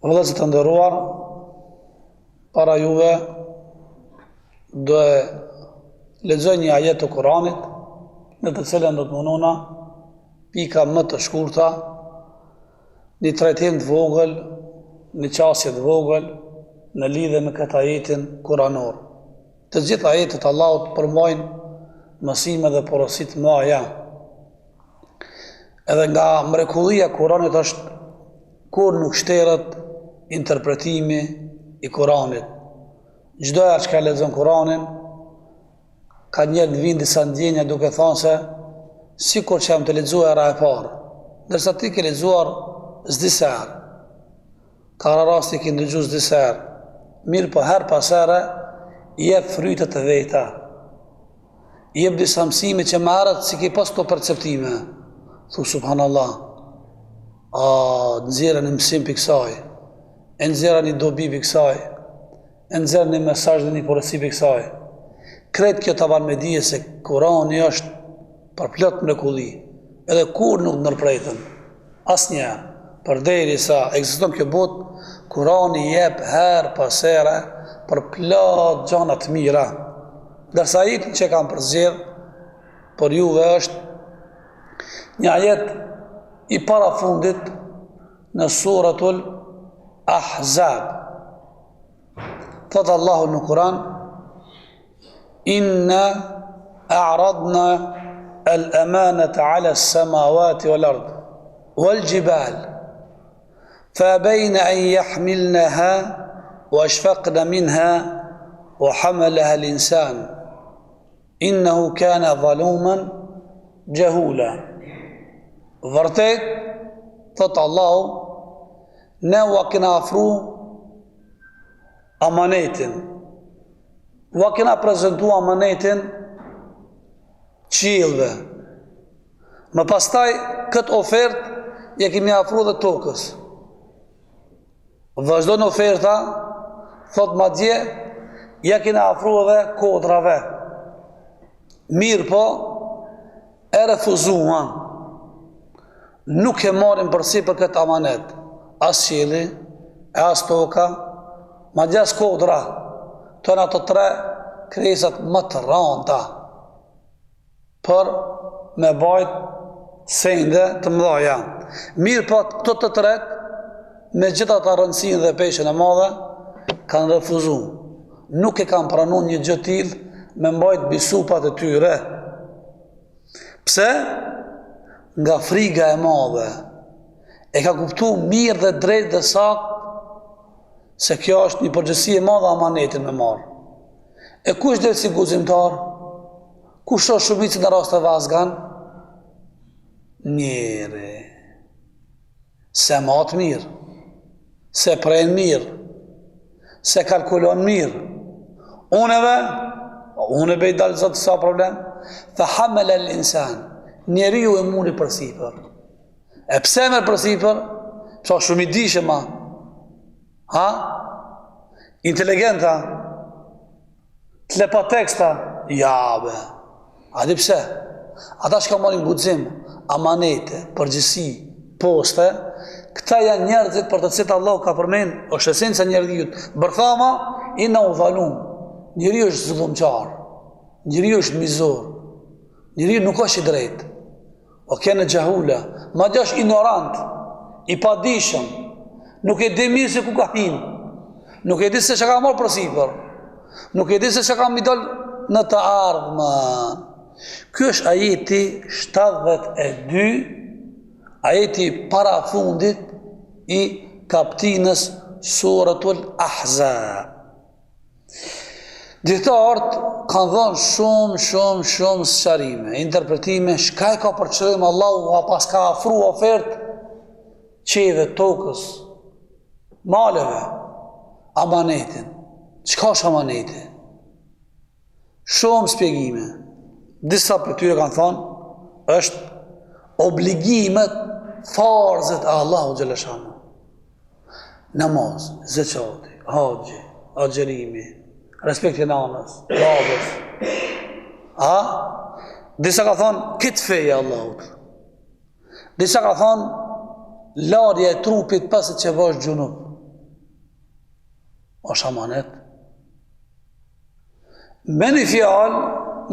Vëllezër të nderuar, para juve do e lexoj një ajet të Kuranit, në të cilën do të mundona pika më të shkurta, një trajtim të vogël, një qasje të vogël në lidhje me këtë ajetin kuranor. Të gjitha ajetet Allahut përmbajnë mësime dhe porosi të mëdha. Edhe nga mrekullia e Kuranit është kur nuk shteret interpretimi i Kuranit. Çdo herë që ka lexon Kuranin, ka njerë në vind disa ndjenja duke thënë se sikur që jam të lexuar era e parë, ndërsa ti ke lexuar s'di se herë. Ka rasti ke ndëgjuar s'di se herë. Mirë po her pas here jep frytet e veta. Jep disa mësime që më herët si ke pas të perceptime. Thu subhanallah. Nxjerrën një mësim për kësaj, nxjerrën një dobi për kësaj, nxjerrën një mesazh dhe një porosi për kësaj. Kretë kjo të banë me dije se Kurani është për plot mrekulli, edhe kur nuk ndërpretën, asnjëherë. Përderisa ekziston kjo botë, Kurani jep her pas here për plot gjëra të mira. Ndërsa ajetin që kam përzgjedh për juve është një ajet i parafundit në suratul Ahzab. Thot Allahu në Kur'an: Inna a'radna al-amanata 'ala as-samawati wal-ard wal-jibal فأبين أن يحملنها وأشفقن منها وحملها الإنسان إنه كان ظلوما جهولا. Vërtet, thot Allahu, ne u kena afru amanetin, u kena prezentu amanetin qiellve. Më pastaj këtë ofertë ja kemi afru dhe tokës. Vazhdon oferta, thot madje, ja kena afru edhe kodrave. Mirë po, e refuzuan. Nuk e marrin përsi për këtë amanet, as qielli, as toka, madje as kodra, të në ato tre krijesat më të rënda, për me bajt sende të mëdha. Mirë po, këto të tretë, me gjitha të rëndësinë dhe peshën e madhe, kanë refuzuar. Nuk e kanë pranuar një gjë tillë me mbajt bisupat e tyre. Pse? Nga friga e madhe. E ka kuptuar mirë dhe drejt dhe saktë se kjo është një përgjegjësi e madhe amanetin me marr. E kush del si guzimtar? Kush është shumicën në rast të vazgan? Njeri. Se mat mirë, se prejnë mirë, se kalkulon mirë. Unë e bej dalë zotë sa problem, fa hamel el insan, njeri ju e muni për sipër. E pse me për sipër? Qa shumë i dishe ma. Inteligenta, telepateksta, jabe. A di pse? Ata shka morin guxim, amanete, përgjësi, poste, këta janë njerëzit për të cilët Allah ka përmend, është esenca e njerëzit. Bërthama, inna u dhalum. Njeri është zullumqar, njeri është mizor, njeri nuk është i drejt. O kene gjahula, madje është ignorant, i padishëm, nuk e di mirë se ku ka hinë, nuk e di se që ka marrë përsipër, nuk e di se që ka mi dal në të ardhmen. Ky është ajeti 72, ajeti para fundit i kaptinës suratul Ahzab. Dietarët kanë dhënë shumë sqarime, interpretime, çka e ka për qëllim Allahu, a pas ka afru ofertë qeve, tokës, maleve, amanetin. Çka është amaneti? Shumë shpjegime. Disa për tyre kanë thonë, është obligimet, farzet e Allahu xhaleshanu. Namaz, zeqati, haxhi, agjerimi, respekti nanës, babës. Disa ka thonë, këtë feje Allahut. Disa ka thonë, larje e trupit pasit që vash gjunub. është amanet. Me një fjalë,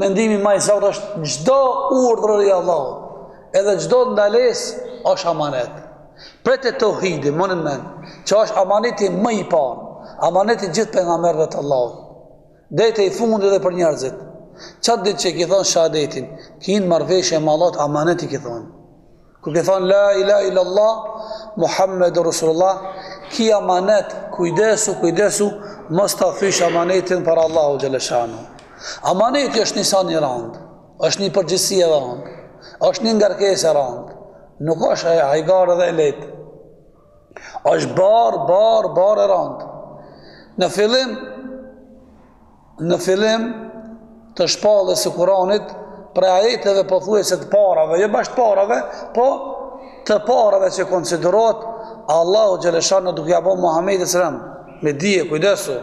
mendimi më i saktë është çdo urdhër i Allahut, edhe çdo ndalesë është amanet. Për të tauhidin, monin men, që është amaneti më i parë, amaneti gjithë pejgamberëve të Allahut. Deri i fundit dhe për njerëzit. Çfarë ditë që ki thonë shahadetin, kin marrveshje me Allahut amaneti ki thonë. Kur ki thonë la ilaha illallah Muhammedur Rasulullah, ki amanet, kujdesu, mos ta thysh amanetin për Allahu xhaleshanu. Amaneti është një san i rëndë, është një përgjegjësi e rëndë, është një ngarkesë e rëndë. Nuk është hajgar edhe e lehtë. Është bar e rëndë. Në fillim të shpallës së Kuranit për ajeteve pothuajse të parave, jo bash të parave, po të parave që konsiderohet Allahu xhaleshanu duke ia bëu Muhamedit sallam me dije, kujdesu,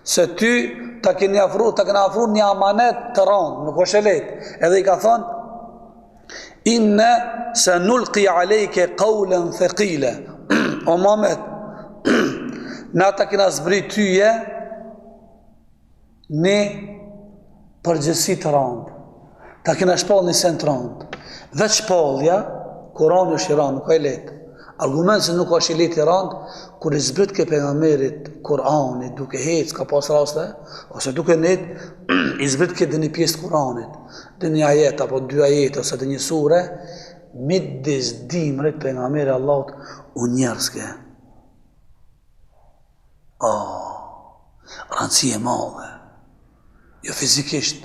se ty ta keni afruar një amanet të rëndë, nuk është e lehtë. Edhe i ka thonë inna sanulqi alayka qawlan thaqila. O Muhammed, na ta kena zbrit tyje në përgjësi të rëndë. Ta kena shpall një sen të rëndë. Veç shpallja, Kurani është i rëndë, nuk e lehtë. Argument se nuk është i lehtë i rëndë, kur i zbrit ke pejgamberit Kurani duke hecë, ka pas raste, ose duke net, i zbrit ke dhe një pjesë të Kuranit, dhe një ajet, apo 2 ajete, ose dhe një sure, midis dimrit pejgamberi Allahut u njerëzke. Rëndësi e madhe. Jo fizikisht,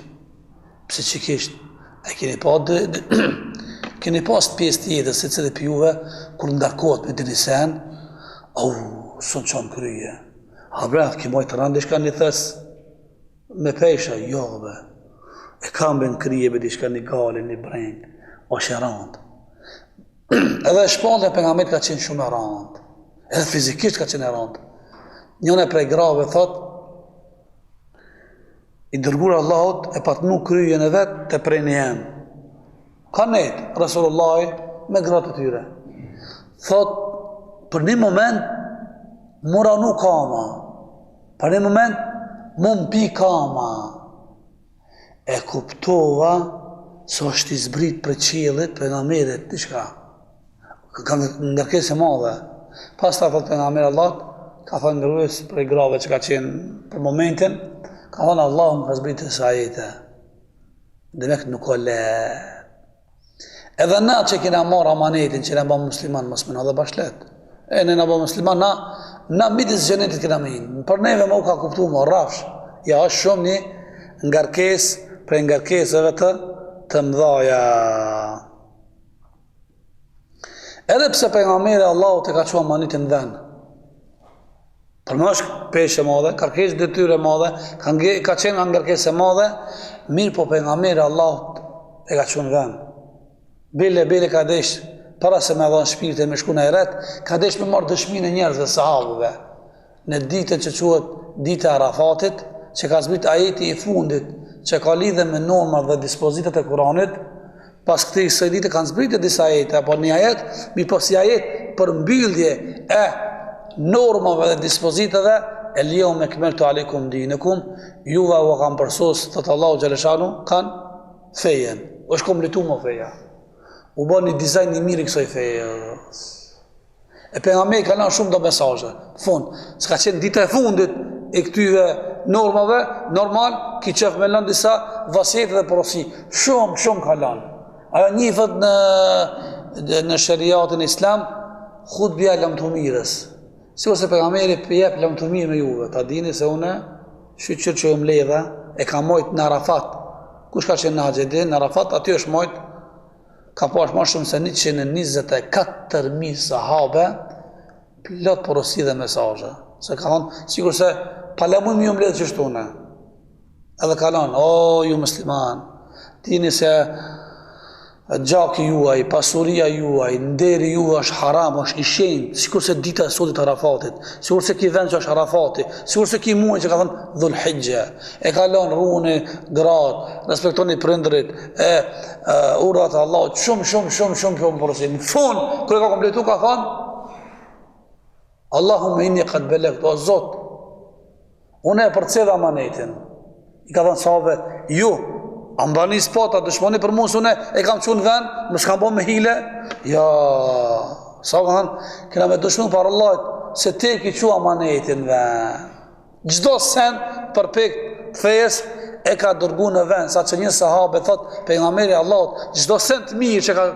psikikisht. E keni pas pjesë të jetës, se cilë për juve, kur ndarkohet me dini sen, sënë qonë kryje. Habreth, ki mojtë rëndë, ishka një thës, me pesha, jo dhe. E kam ben kryje, be dishka një gale, një brengë, është e rëndë. Edhe shpallë e pejgamberit ka qenë shumë e rëndë. Edhe fizikisht ka qenë e rëndë. Njëne prej grave thot, i dërgur Allahut e patnu kryjen e vetë të prej një jemë. Ka netë, Rasulullahi me gratë të tyre. Thot, për një moment, mura nuk kama. Për një moment, më mpi kama. E kuptova, së është i zbrit për qilit, për nga miret, një shka. Ka ndërkesë e madhe. Pas ta thot për nga mirë Allah, ka thënë ngërujës për i grave që ka qenë për momentin, ka thënë Allah më ka zbrit të sajete. Dhe me këtë nuk o le. Edhe na që kina marë amanetin që në bëmë musliman, mos mëna dhe bashlet. E në bëmë musliman, na midis gjenetit kina me hinë. Për neve më u ka kuptu më rrafsh. Ja është shumë një ngarkes për ngarkeseve të mdhaja. Edhe pse pejgamberi Allahu të ka qua amanitin dhenë. Për më është peshe madhe, karkes detyre madhe, ka qenë nga ngarkese madhe, mirë po pejgamberi Allahu e ka qua në dhenë. Bile ka desh, para se me dhonë shpirët e me shku në eret, ka desh me marrë dëshmin e njerëzve sahabëve. Në ditën që quhet dita e Arafatit, që ka zbrit ajeti i fundit, që ka lidhe me normat dhe dispozitat e Kuranit, pas këti kësaj dite kanë zbritë disa ajete, apo një ajet, mi pas si ajet për mbyllje e normave dhe dispozitave, e lijo me kmeltu alikum dinekum, juve u kanë përsos, thëtë Allahu Gjeleshanu, kanë fejen, u është kompletu më feja. U bërë një dizajn një mirë i kësoj feje. E pejgamberi ka lanë shumë do mesazhe. Fund, s'ka qenë dita e fundit e këtyve normave, normal, ki qef me lanë disa vasjete dhe porosi. Shumë ka lanë. Ajo njifët në shariatin islam, khutbja lamtumirës. Sikur se pejgamberi jep lamtumir me juve, ta dini se une, shqyqër që më ledha, e ka mojt në Arafat. Kush ka qenë në Hagjedin, në Arafat, aty është mojt, ka pash ma shumë se 124.000 sahabe, plot porosi dhe mesazhe. Se ka thonë, sikur se palemujmë ju mbledhë që shtune. Edhe ka lanë, ju musliman, dini se gjaki juaj, pasuria juaj, nderi juaj është haram, është i shenjtë, sikur se dita e sotit Arafatit, sikur se ki vend që është Arafati, sikur se ki muaj që ka thënë Dhul-Hijja, e ka lanë runi, gratë, respektoni prindrit, urdhat e Allahut, shumë porosi. Në fund, kur e ka kompletu, ka thënë Allahumma inni qad balagtu, o Zot, Unë e përcjell amanetin. I ka thënë sahabëve, ju, a mbani spota, dëshmoni për mua se unë e kam çuar në vend, më s'kam bën me hile. Ja, sa kanë, kena me dëshmu për Allahut se te ki çuar amanetin në vend. Çdo sen përpik fejes e ka dërguar në vend, sa që një sahabe thot pejgamberi Allahut, çdo sen të mirë që ka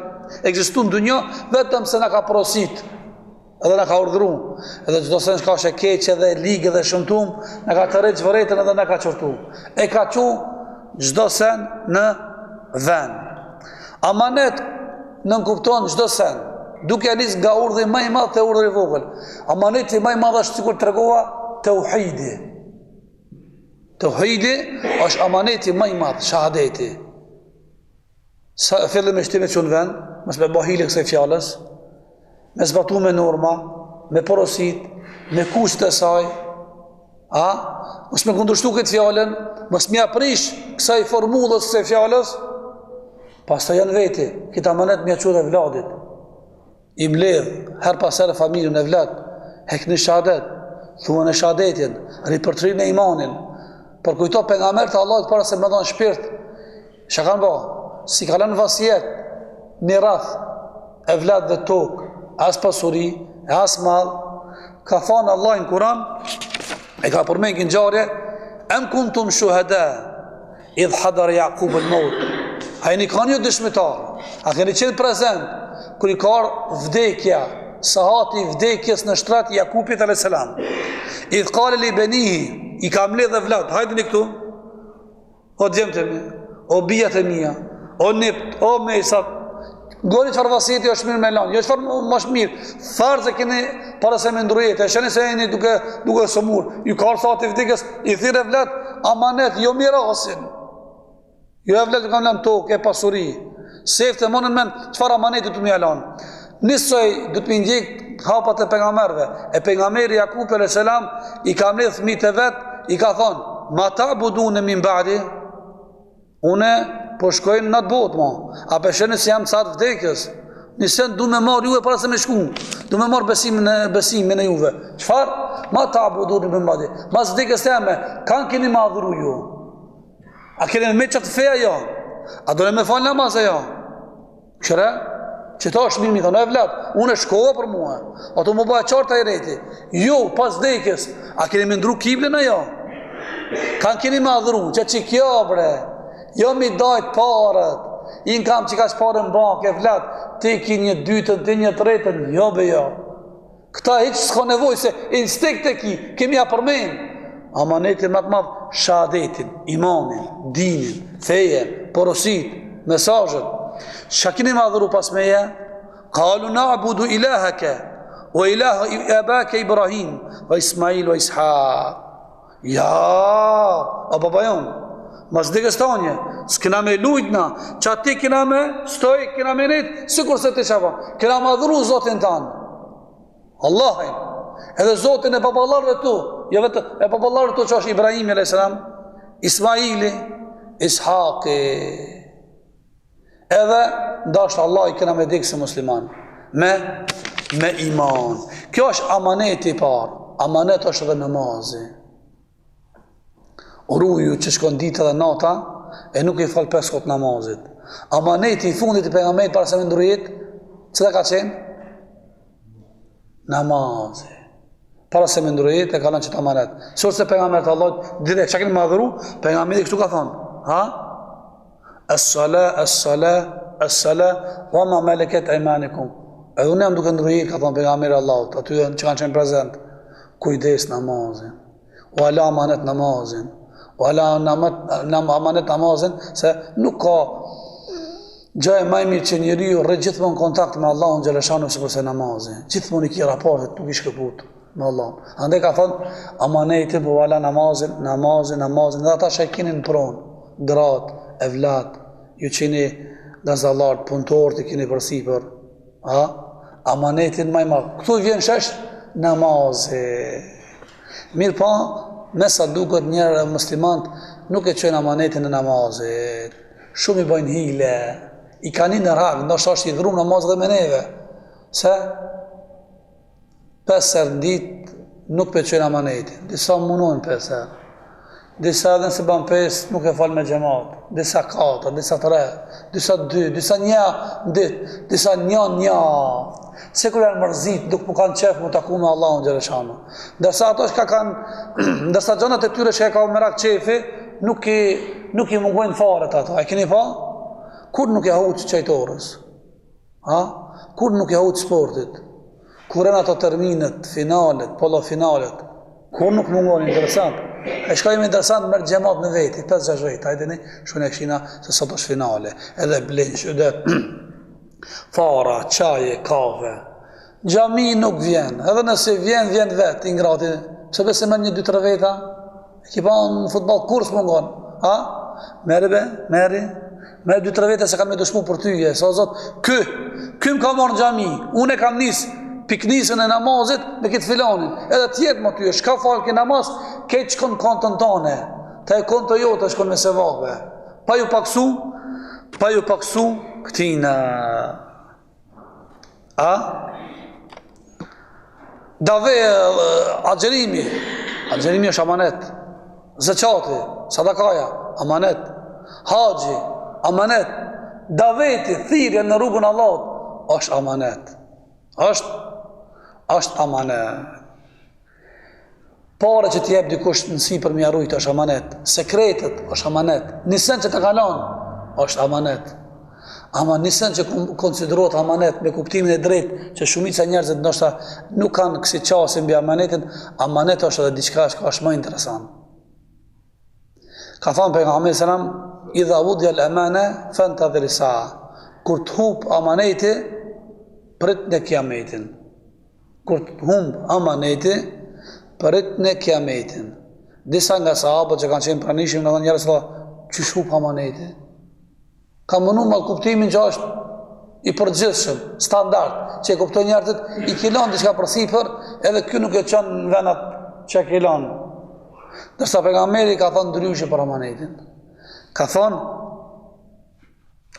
ekzistuar në dunjë, vetëm se na ka porosit. Edhe na ka urdhëruar. Edhe çdo sen ka shë keq edhe ligë dhe shëmtum, na ka tërheq vërtetën edhe na ka çortu. E ka çu çdo sen në vend. Amanet nën kupton çdo sen, duke nis nga urdhri më i madh te urdhri i vogël. Amaneti më i madh është sikur tregova tauhidi. Tauhidi është amaneti më i madh, shahadeti. Sa fillim me shtimet që në vend, mos me bahile kësaj fjallës, me zbatu me norma, me porosit, me kusht e saj, mos me kundërshtu këtë fjallën, mos me aprish kësaj formulës kësaj fjallës, pas të janë veti, këtë amanet me qurë e vladit, i mledh, her pas herë familjen e vlad, hekni shahadet, thuan e shahadetin, ripërtrin e imanin, për kujto për nga mërë të Allahit para se me dhanë shpirt, që kanë ba, si ka lënë vasijet, një rath, e vlad dhe tokë, as pasuri, as mal, ka thonë Allah në Kuran, e ka përmen kënë gjarje, em kuntum shuhada, idh hadar Jakub el maut, a jeni ka një dëshmitar, a keni qenë prezent, kër i ka vdekja, sahati vdekjes në shtrat Jakubit a.s. Idh kale li benihi, i ka mledh dhe vlad, hajde një këtu, o djemë të mi, o bijat e mija, o nipt, o mesat, gori qëfar vasiti është mirë me lanë, jo qëfar më është mirë, farë se keni para se me ndrujet, e sheni se jeni duke sëmur, ju karë sati vdikës, i thire vlet, amanet, jo mirë asin, jo e vlet, ju kam lanë tokë, e pasuri, sefte, monën men, qëfar amanetit të mja lanë, nisoj, du të më ndjek hapat e pengamerve, e pengameri Jakub a.s. i ka mledh fëmijët e vet, i ka thonë, ma ta budun e min ba'di, une po shkojnë në atë botë, a peshene si jam catë vdekjes, nisen du me marë juve para se me shku, du me marë besimin e juve. Qfar? Ma ta budun e min ba'di. Mas vdekjes të jame, kanë keni ma adhuru ju? A keni me qatë feja jo? A do me falë namaz e jo? Qëre? Që ta është mirë mi thonë, e vlad, unë e shkova për mua, ato më bëja qarta i reti, ju, pas vdekjes, a keni me ndru kiblin e jo? Kanë keni me adhuru, që kjo bre, jo mi dajt parët, inë kam që ka që parën bank, e vlad, ti ki një dytën, ti një tretën, jo be jo. Këta hiqë s'ka nevoj, se instinkt e kemi a përmen. Amanetin më të madhë, shahadetin, imanin, dinin, fejen, porosit, mesajët. Qa kini ma dhuru pas meje? Kalu na'budu ilahake, o ilah i abake Ibrahim, o Ismail, o Ishaq. Ja, a baba jonë, mas dikës tanje, s'kina me lujtna, qa ti kina me stoj, kina me nejt, si kurse ti qaba, kina ma dhuru zotin tanë. Allahin, edhe zotin e babalarve tu, jo vetë e babalarve tu që është Ibrahim, Ismaili, Ishaqi. Edhe ndashtë Allah i kena me dikë se musliman, me iman. Kjo është amaneti parë, amanet është edhe namazi. Uruju që shkon ditë dhe nata, e nuk i falë 5 kohët namazit. Amaneti i fundit i pengamejt para se me ndrujit, cële ka qenë? Namazi. Para se me ndrujit e ka në qëtë amanet. Sërë se pengamejt Allah, direkt, që keni madhuru, pengamejt i kështu ka thonë, ha? As-sala, as-sala, as-sala, wa ma maleket aymanikum. Edhe unë jam duke ndrujit, ka thonë pejgamberi Allahut, aty që kanë qenë prezent, kujdes namazin, o ala amanet namazin, o ala amanet namazin, se nuk ka gjë e më e mirë që njeriu rri gjithmonë kontakt me Allahun xhaleshanu sikurse namazin. Gjithmonë i ki raportet nuk i shkëput me Allahun. Andaj ka thonë amaneti bu ala namazin, dhe ata që keni në pronë, gratë, evlat, ju qeni gazalart, punëtor të keni përsipër, amanetin maj marë. Këtu vjen shesh namazi. Mirë pa, mesa duket njerë muslimant, nuk e qenë amanetin në namazit. Shumë i bëjnë hile, i ka një në rakë, ndoshta është i dhru namaz dhe me neve. Se, 5 herë në ditë, nuk pëlqejnë amanetin. Disa munojnë 5 herë. Disa edhe nëse ban 5 nuk e fal me xhamat. Disa 4, disa 3, disa 2, disa 1 ditë, disa 1. Se kur janë mërzit, nuk më kanë qef më taku me Allahun xhaleshano. Ndërsa ato që kanë, ndërsa gjonat e tyre që e ka merak qefi, nuk i mungojnë fare të ato. E keni pa? Kur nuk ja huq qajtorës? Kur nuk ja huq sportit? Kur janë ato terminet, finalet, polo finalet? Kur nuk mungojnë, interesant. E shka ime interesant, mërë gjemat në veti, 5-6 veti, hajdeni, shune e këshina se sot është finale. Edhe blinsh, edhe fara, qaje, kave. Gjami nuk vjen, edhe nëse vjen vetë, ingrati. Pse besi me 1-2-3 veta? E ki pa në futbol, kur së mungon? Meri, me 2-3 vete se kanë me dëshmu për tyje. Sa zot, ky më ka marrë në gjami, unë e kam nisë piknisën e namazit me këtë filanin. Edhe tjetë më tyje, shka falë ki namaz, këtë shkon kontën tane. Ta e kontë jote shkon me sevapë. Pa ju paksu këtina. Dave, agjerimi është amanet. Zëqati, sadakaja, amanet. Haji, amanet. Daveti, thirrja në rrugën e Allahut është amanet. Është amanet. Pare që t'jep dikush nësi për mja rujtë është amanet. Sekretet është amanet. Nisen që të kalon është amanet. Ama nisen që konsiderohet amanet me kuptimin e drejt që shumica njerëzit ndoshta nuk kanë kësi qasin mbi amanetin, amanet është edhe diçka që është më interesant. Ka thënë pejgamberi selam, idha wudhiya al-amana fantadhir sa'a. Kur të humb amaneti, prit në kiametin. Kur të humb amaneti, prit në kiametin. Disa nga sahabët që kanë qenë pranishëm në njerëz që humb amaneti. Ka mënu me kuptimin që është i përgjithshëm, standard, që e kuptojnë njerëzit, i kilon diçka përsipër, edhe ky nuk e çon në venat që e kilon. Dërsa pejgamberi ka thënë ndryshe për amanetin. Ka thënë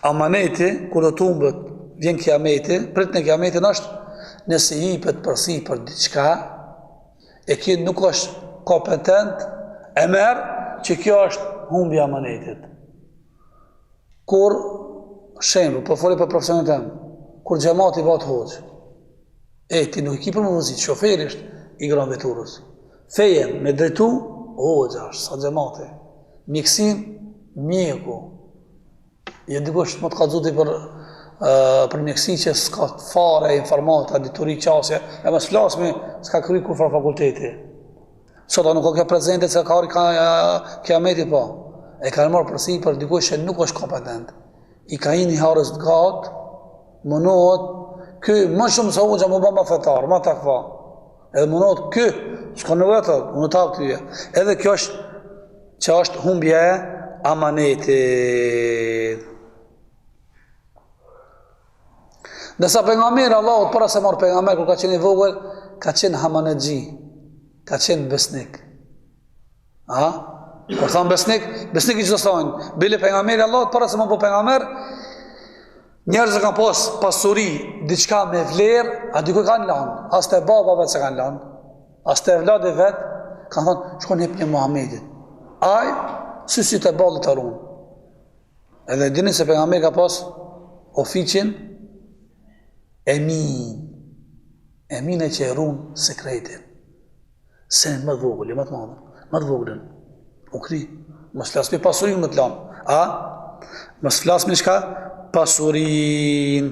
amaneti, kur do të humbet, vjen kiameti, prit në kiametin është nëse jipet përsipër diçka, e ky nuk është kompetent, e merr që kjo është humbja e amanetit. Kur shembull, po folë për profesionin tim, kur xhamati bëhet hoxh, ti nuk i ki për mëvëzit, shoferisht i gron veturës. Fejen me drejtu, hoxha është, sa xhamati. Mjekësin, mjeku. Je dikush më të kallëzuti për mjekësi që s'ka fare, informata, dituri, qasje, e mos flasmi, s'ka kry kur fra fakulteti. Sota nuk ka prezente se ka kiameti po. E ka marrë përsipër dikush që nuk është kompetent. I ka hini harës të gatë, mënohet, ky më shumë se hoxha më bë më fetar, më takva. Edhe mënohet ky, s'ka në vetë, unë ta këtyje. Edhe kjo është që është humbje e amanetit. Nësa pejgamberi Allahut para se marrë pejgamber kur ka qenë i vogël, ka qenë hamanexhi, ka qenë besnik. Kur thamë besnik i që të stojnë, bile pejgamberi Allahut para se më po pejgamber, njerëzë kanë pas pasuri, diçka me vlerë, a dikuj kanë lanë, as të baba vetë se kanë lanë, as të evladi vetë, kanë thonë, shkon jep një Muhammedit. Aj, si të ballit të runë. Edhe dini se pejgamberi ka pas ofiqin, Emin e që e runë sekretin. Se më dhugulli, më të vogullin. U kri, mos flasmi pasurin më të lanë. Mos flasmi shka pasurin.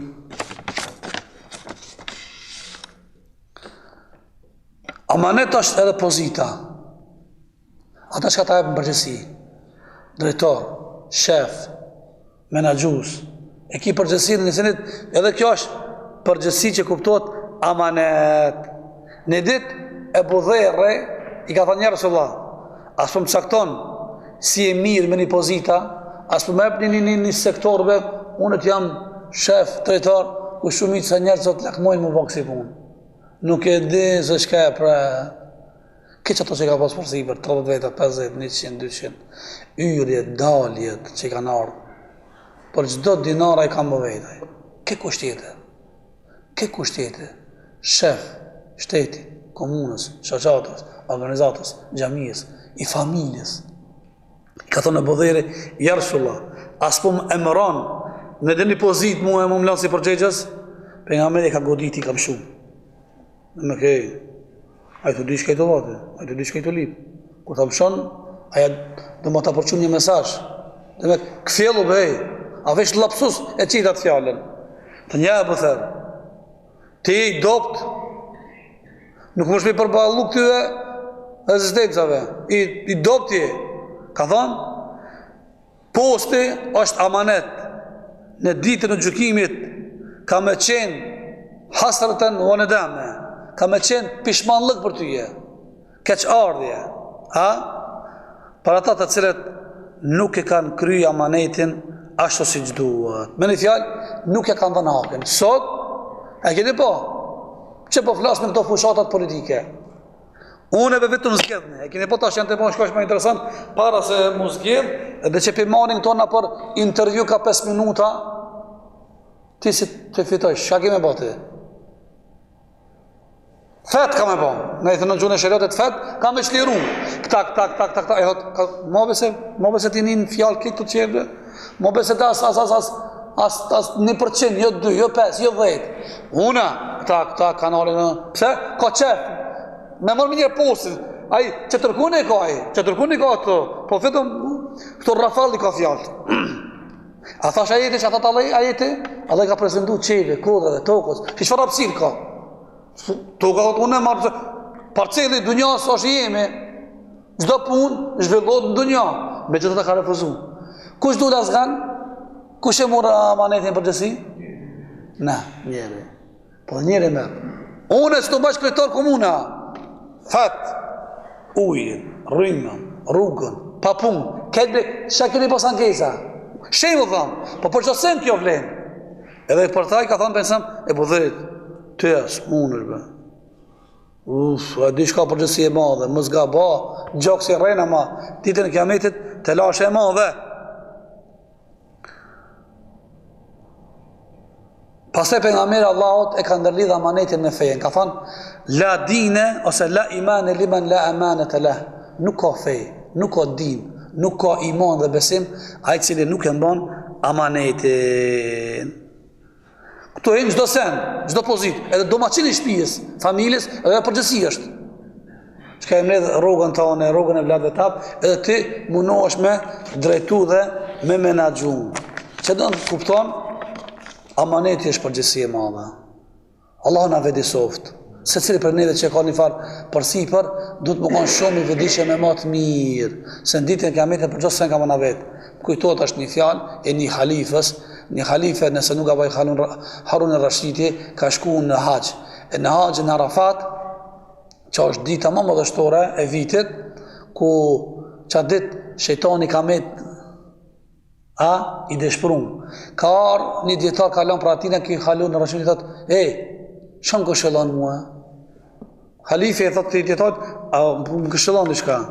Amanet është edhe pozita. Ata shka ta e për përgjësi. Drejtor, shef, menagjus. E ki përgjësi në njësënit, edhe kjo është përgjësi që kuptohet amanet. Në dit e budhere, i ka thënë njerëz Allah, as për më cakton si e mirë me një pozita, as për më ep një sektorve, unë të jam shef, drejtor, ku shumit se njerëz të lakmojnë më bënë kësi punë. Nuk e di se shka e pra... Këtë që ato që ka pas përsi për 30 veta, 50, 100, 200, yrjet, daljet që i ka ardhë, për çdo dinara i ka më vejtaj. Ke kushtjete, shef, shteti, komunës, shoqatës, organizatës, xhamisë, i familjes. Ka thonë Abu Dherri, ja Rasulullah, as po më emëron në një pozitë mua më mlan si përgjegjës, pejgamberi ka goditi kam shumë. Më ke, ai të dish këto vate, ai të dish këto lip. Kur ta mshon, aja do më ta përçun një mesazh. Dhe me këfjellu bëj, a vesh lapsus e qitat fjallën. Të një e bëther, ti i dopt, nuk më shpi përballu këtyve rezistencave, i dopti, ka thonë, posti është amanet, në ditën e gjykimit, ka me qenë hasrëtën o në dame, ka me qenë pishmanlëk për tyje, keq ardhje, për ata të cilët nuk e kanë kry amanetin ashtu si që duhet. Me një fjalë, nuk e kanë dhënë hakin. Sot, e keni po, që po flasë me këto fushatat politike. Unë e be vetëm zgjedhni, e keni po tash janë të bon shkosh më interesant, para se mu zgjedh, edhe që pimanin tona për intervju ka 5 minuta, ti si të fitosh, shka kemi bo ti? Fet ka me bo, ne i thënë në gjunë e shëriotet fet, ka me qliru, tak, e thot, mo bese ti një fjallë kitë të qërë, mo bese të as 1%, jo 2, jo 5, jo 10, una, tak, kanalin, pse, ka qef, me mërë një posin, ai, që tërkuni ka të, po fitëm, këto rafalli ka fjallë, a thash ajeti që a thot ajeti, Allah ka prezentu qeve, kodreve, tokës, që shfar apsir ka, toka thot unë e marë, parceli dunjas është jemi, gjdo pun zhvillot në dunja, me gjithë të ka refuzu. Kush du të azgan? Kush e mura amanetin për gjësi? Na, njeri. Po njeri me. Unë e së të bashkë krejtor komuna, fat, ujën, rrimën, rrugën, papun, këtë që keni pas ankesa? Shemë thamë, po për qësën kjo vlenë. Edhe për taj ka thamë pensam, e po dhejtë, të jasë, unë është be. A di shka përgjësi e madhe, më zga ba, gjokë si rejna ma, ditën e kiametit, të lashe e madhe. Pastaj pejgamberi Allahut e ka ndërlidh amanetin me fejen, ka thënë, la dine, ose la imane liman la amanet e leh, nuk ka fej, nuk ka din, nuk ka iman dhe besim, ai i cili nuk e mban amanetin. Këto e në gjdo sen, gjdo pozit, edhe domaçini i shtëpisë, familjes, edhe përgjësi është. Shka e mledh rrogën tonë, rrogën e vladëve tapë, edhe ti munohesh me drejtu dhe me menaxhu. Që do të kupton, amaneti është përgjësi e madhe. Allah na vedi soft. Se cili për neve që ka një farë për sipër, du të më konë shumë i vedishje me matë mirë. Se në ditën e kiametit për gjësë sen ka më në vetë. Kujtot është një fjalë e një halifës, një halife nëse nuk abaj Harun e Rashidi, ka shku në haqë. E në haqë në Arafat, që është dita më madhështore e vitit, ku që ditë shejtani ka met i deshprum. Ka arë një djetar kalon për atina, ki Harun e Rashidi thotë, shumë këshëllon mua. Halife e thotë të djetar, më këshëllon në shka.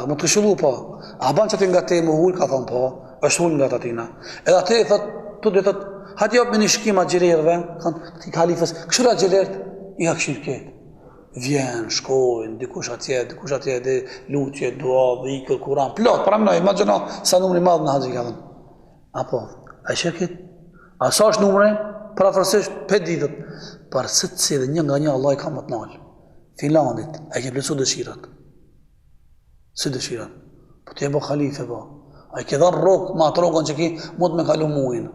Më të këshëllu po. A ban që ti nga te më hull, ka thonë po. është hull nga të atina. Edhe atë e thot, hati jopë me një shkim a gjelerëve, këti kalifës, këshura gjelerët, i ka këshirë ketë. Vjen, shkojnë, dikush atje, dhe lutje, dua, dhe ikër, kuran, plot, para mënoj, imagjino sa numri madhë në haqë i ka dhënë. Apo, a i shërkit? A sa është numre? Pra fërsisht, 5 ditët. Për sëtë si dhe një nga një Allah i ka më të nalë. Finlandit, a i ke plësu dëshirat. Si dëshirat? Po t'je bo khalife, po. A i ke dhanë rogë, ma atë rogën që ki, mund me kalu muin.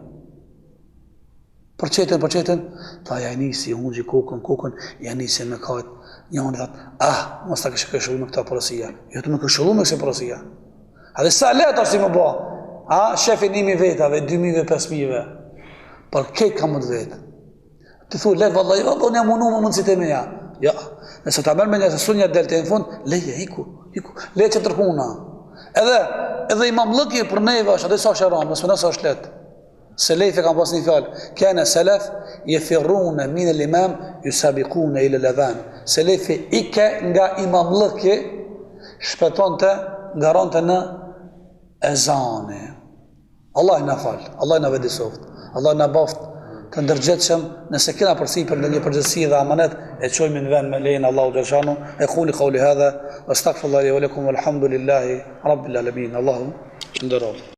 Për qetën, ta ja i nisi, unë që kokën, ja nisi me kajtë. Një unë i thatë, mos ta kështë këshullu me këta porosia. Jo të me këshullu me këse porosia. A dhe sa letë është si më bo. Shefi 1.000 vetave, 2.000, 5.000. Për kejtë ka më të vetë. Të thu, letë vallaj, unë jam unu më mundësit e meja. Ja, nëse ta mërë me një sësun një delte e në fund, leje, iku, leje që tërkuna. Edhe imam lëkje për neve është, adhe sa shëram, nësë nësë është letë. Selefi kam pas një fjallë, kene selef, je firrune minë l'imam, ju sabikune i lëlevan. Selefi ike nga imam lëkje, shpeton të, ngaron të në ezane. Allah i në falë, Allah i në vedi soft, Allah i në baft të ndërgjithshëm, nëse kena përsipër në një përgjegjësi dhe amanet, e çojmë në vend me lejen Allahu xhaleshanu. E quli qouli hadha wastaghfirullahi wa lakum walhamdulillahi rabbil alamin. Allahu shënderoj.